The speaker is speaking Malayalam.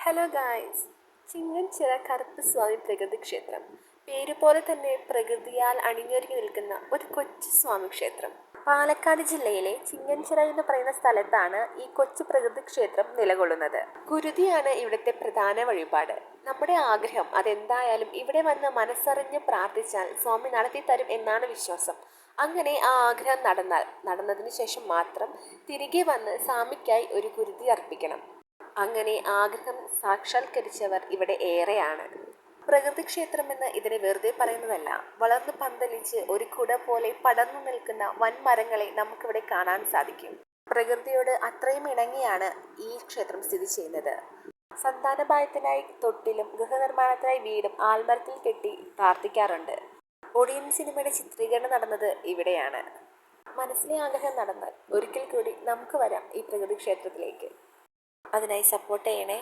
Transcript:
ഹലോ ഗായ്സ്, ചിങ്ങൻചിറ കറുപ്പസ്വാമി പ്രകൃതി ക്ഷേത്രം. പേരുപോലെ തന്നെ പ്രകൃതിയാൽ അണിഞ്ഞൊരുങ്ങി നിൽക്കുന്ന ഒരു കൊച്ചു സ്വാമി ക്ഷേത്രം. പാലക്കാട് ജില്ലയിലെ ചിങ്ങൻചിറ എന്ന് പറയുന്ന സ്ഥലത്താണ് ഈ കൊച്ചു പ്രകൃതി ക്ഷേത്രം നിലകൊള്ളുന്നത്. കുരുതിയാണ് ഇവിടുത്തെ പ്രധാന വഴിപാട്. നമ്മുടെ ആഗ്രഹം അതെന്തായാലും ഇവിടെ വന്ന് മനസ്സറിഞ്ഞ് പ്രാർത്ഥിച്ചാൽ സ്വാമി നടത്തിത്തരും എന്നാണ് വിശ്വാസം. അങ്ങനെ ആ ആഗ്രഹം നടന്നതിന് ശേഷം മാത്രം തിരികെ വന്ന് സ്വാമിക്കായി ഒരു കുരുതി അർപ്പിക്കണം. അങ്ങനെ ആഗ്രഹം സാക്ഷാത്കരിച്ചവർ ഇവിടെ ഏറെയാണ്. പ്രകൃതി ക്ഷേത്രമെന്ന് ഇതിനെ വെറുതെ പറയുന്നതല്ല. വളർന്നു പന്തലിച്ച് ഒരു കുട പോലെ പടർന്നു നിൽക്കുന്ന വൻമരങ്ങളെ നമുക്കിവിടെ കാണാൻ സാധിക്കും. പ്രകൃതിയോട് അത്രയും ഇണങ്ങിയാണ് ഈ ക്ഷേത്രം സ്ഥിതി ചെയ്യുന്നത്. സന്താനഭാഗ്യത്തിനായി തൊട്ടിലും ഗൃഹനിർമ്മാണത്തിനായി വീടും ആൽമരത്തിൽ കെട്ടി പ്രാർത്ഥിക്കാറുണ്ട്. ഒടിയൻ സിനിമയുടെ ചിത്രീകരണം നടന്നത് ഇവിടെയാണ്. മനസ്സിലെ ആഗ്രഹം നടന്നാൽ ഒരിക്കൽ കൂടി നമുക്ക് വരാം ഈ പ്രകൃതി ക്ഷേത്രത്തിലേക്ക്. അതിനായി സപ്പോർട്ട് ചെയ്യണേ.